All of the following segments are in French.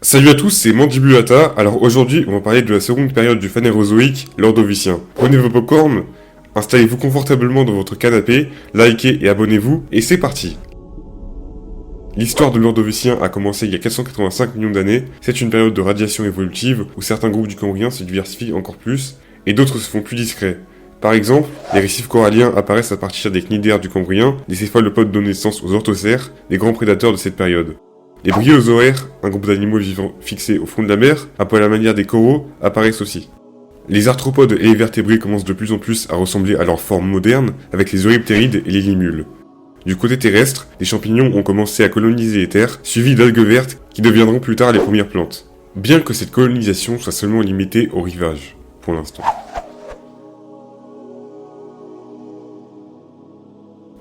Salut à tous, c'est Mandibulata. Alors aujourd'hui, on va parler de la seconde période du Phanérozoïque, l'Ordovicien. Prenez vos popcorn, installez-vous confortablement dans votre canapé, likez et abonnez-vous, et c'est parti. L'histoire de l'Ordovicien a commencé il y a 485 millions d'années. C'est une période de radiation évolutive où certains groupes du Cambrien se diversifient encore plus, et d'autres se font plus discrets. Par exemple, les récifs coralliens apparaissent à partir des cnidaires du Cambrien, des céphalopodes donnent naissance aux orthocères, des grands prédateurs de cette période. Les bryozoaires, un groupe d'animaux vivants fixés au fond de la mer, un peu à la manière des coraux, apparaissent aussi. Les arthropodes et les vertébrés commencent de plus en plus à ressembler à leur forme moderne, avec les euryptérides et les limules. Du côté terrestre, les champignons ont commencé à coloniser les terres, suivis d'algues vertes qui deviendront plus tard les premières plantes. Bien que cette colonisation soit seulement limitée au rivage, pour l'instant.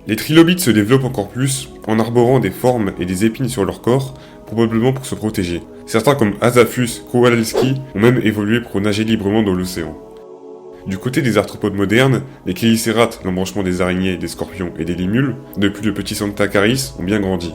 Les trilobites se développent encore plus en arborant des formes et des épines sur leur corps, probablement pour se protéger. Certains comme Azaphus kowalski ont même évolué pour nager librement dans l'océan. Du côté des arthropodes modernes, les chélicérates, l'embranchement des araignées, des scorpions et des limules, depuis le petit Sanctacaris, ont bien grandi.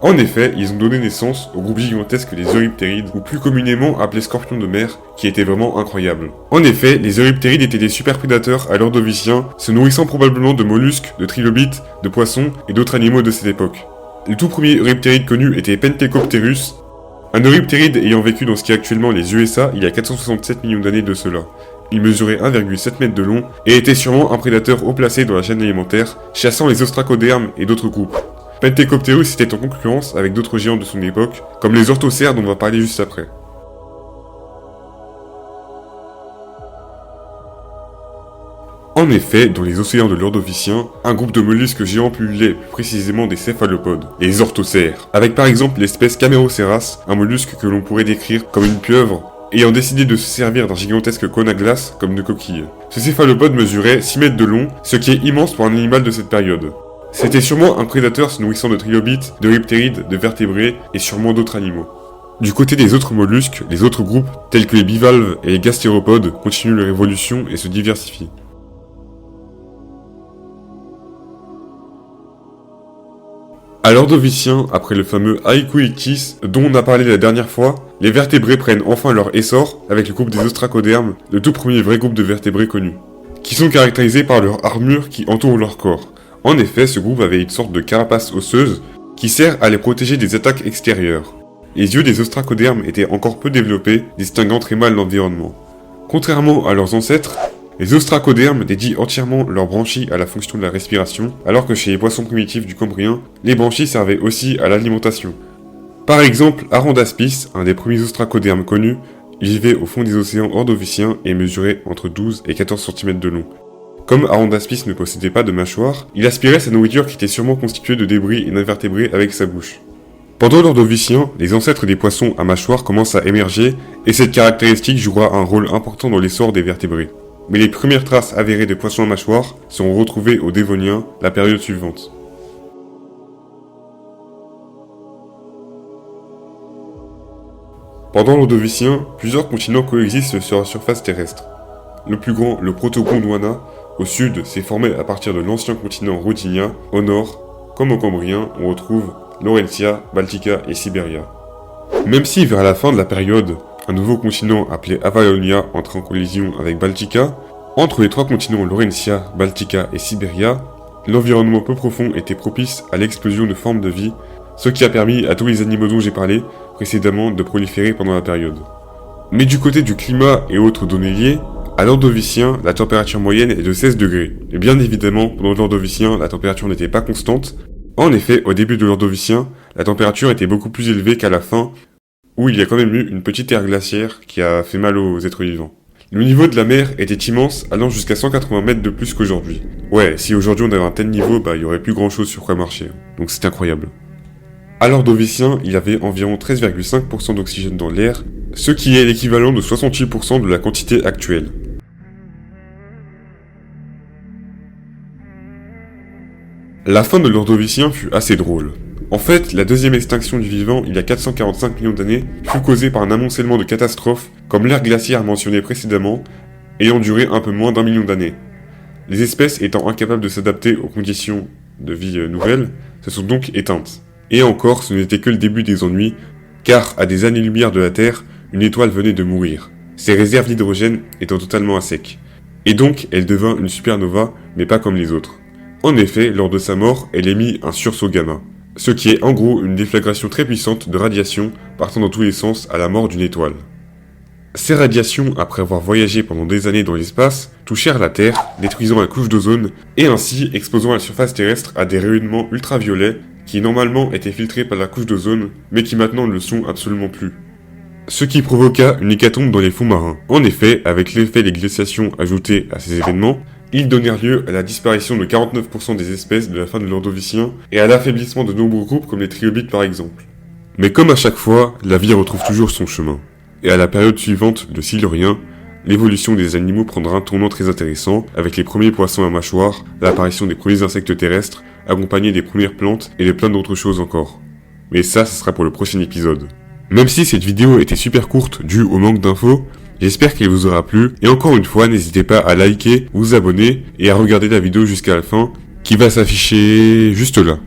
En effet, ils ont donné naissance au groupe gigantesque des euryptérides, ou plus communément appelés scorpions de mer, qui étaient vraiment incroyables. En effet, les euryptérides étaient des super prédateurs à l'Ordovicien, se nourrissant probablement de mollusques, de trilobites, de poissons et d'autres animaux de cette époque. Le tout premier euryptéride connu était Pentecopterus, un euryptéride ayant vécu dans ce qui est actuellement les USA il y a 467 millions d'années de cela. Il mesurait 1,7 m de long et était sûrement un prédateur haut placé dans la chaîne alimentaire, chassant les ostracodermes et d'autres groupes. Pentecopterus était en concurrence avec d'autres géants de son époque, comme les orthocères dont on va parler juste après. En effet, dans les océans de l'Ordovicien, un groupe de mollusques géants pullulait plus précisément des céphalopodes, les orthocères, avec par exemple l'espèce Cameroceras, un mollusque que l'on pourrait décrire comme une pieuvre, ayant décidé de se servir d'un gigantesque cône à glace comme de coquille. Ce céphalopode mesurait 6 mètres de long, ce qui est immense pour un animal de cette période. C'était sûrement un prédateur se nourrissant de trilobites, de riptérides, de vertébrés et sûrement d'autres animaux. Du côté des autres mollusques, les autres groupes, tels que les bivalves et les gastéropodes, continuent leur évolution et se diversifient. À l'Ordovicien, après le fameux Haecoichthys dont on a parlé la dernière fois, les vertébrés prennent enfin leur essor avec le groupe des ostracodermes, le tout premier vrai groupe de vertébrés connu, qui sont caractérisés par leur armure qui entoure leur corps. En effet, ce groupe avait une sorte de carapace osseuse qui sert à les protéger des attaques extérieures. Les yeux des ostracodermes étaient encore peu développés, distinguant très mal l'environnement. Contrairement à leurs ancêtres, les ostracodermes dédient entièrement leurs branchies à la fonction de la respiration, alors que chez les poissons primitifs du Cambrien, les branchies servaient aussi à l'alimentation. Par exemple, Arandaspis, un des premiers ostracodermes connus, vivait au fond des océans ordoviciens et mesurait entre 12 et 14 cm de long. Comme Arandaspis ne possédait pas de mâchoire, il aspirait sa nourriture qui était sûrement constituée de débris et d'invertébrés avec sa bouche. Pendant l'Ordovicien, les ancêtres des poissons à mâchoire commencent à émerger, et cette caractéristique jouera un rôle important dans l'essor des vertébrés. Mais les premières traces avérées de poissons à mâchoire seront retrouvées au Dévonien, la période suivante. Pendant l'Ordovicien, plusieurs continents coexistent sur la surface terrestre. Le plus grand, le Proto-Gondwana, au sud, s'est formé à partir de l'ancien continent Rodinia. Au nord, comme au Cambrien, on retrouve Laurentia, Baltica et Sibéria. Même si vers la fin de la période, un nouveau continent appelé Avalonia entre en collision avec Baltica, entre les trois continents Laurentia, Baltica et Sibéria, l'environnement peu profond était propice à l'explosion de formes de vie, ce qui a permis à tous les animaux dont j'ai parlé précédemment de proliférer pendant la période. Mais du côté du climat et autres données liées, à l'Ordovicien, la température moyenne est de 16 degrés. Et bien évidemment, pendant l'Ordovicien, la température n'était pas constante. En effet, au début de l'Ordovicien, la température était beaucoup plus élevée qu'à la fin, où il y a quand même eu une petite ère glaciaire qui a fait mal aux êtres vivants. Le niveau de la mer était immense, allant jusqu'à 180 mètres de plus qu'aujourd'hui. Ouais, si aujourd'hui on avait un tel niveau, il y aurait plus grand chose sur quoi marcher. Donc c'est incroyable. À l'Ordovicien, il y avait environ 13,5% d'oxygène dans l'air, ce qui est l'équivalent de 68% de la quantité actuelle. La fin de l'Ordovicien fut assez drôle. En fait, la deuxième extinction du vivant, il y a 445 millions d'années, fut causée par un amoncellement de catastrophes, comme l'ère glaciaire mentionnée précédemment, ayant duré un peu moins d'1 million d'années. Les espèces étant incapables de s'adapter aux conditions de vie nouvelles, se sont donc éteintes. Et encore, ce n'était que le début des ennuis, car à des années-lumière de la Terre, une étoile venait de mourir, ses réserves d'hydrogène étant totalement à sec. Et donc, elle devint une supernova, mais pas comme les autres. En effet, lors de sa mort, elle émit un sursaut gamma, ce qui est en gros une déflagration très puissante de radiation partant dans tous les sens à la mort d'une étoile. Ces radiations, après avoir voyagé pendant des années dans l'espace, touchèrent la Terre, détruisant la couche d'ozone et ainsi exposant la surface terrestre à des rayonnements ultraviolets qui normalement étaient filtrés par la couche d'ozone, mais qui maintenant ne le sont absolument plus. Ce qui provoqua une hécatombe dans les fonds marins. En effet, avec l'effet des glaciations ajoutés à ces événements, ils donnèrent lieu à la disparition de 49% des espèces de la fin de l'Ordovicien et à l'affaiblissement de nombreux groupes comme les trilobites par exemple. Mais comme à chaque fois, la vie retrouve toujours son chemin. Et à la période suivante de Silurien, l'évolution des animaux prendra un tournant très intéressant avec les premiers poissons à mâchoire, l'apparition des premiers insectes terrestres, accompagnés des premières plantes et de plein d'autres choses encore. Mais ça, ce sera pour le prochain épisode. Même si cette vidéo était super courte due au manque d'infos, j'espère qu'elle vous aura plu, et encore une fois, n'hésitez pas à liker, vous abonner, et à regarder la vidéo jusqu'à la fin, qui va s'afficher juste là.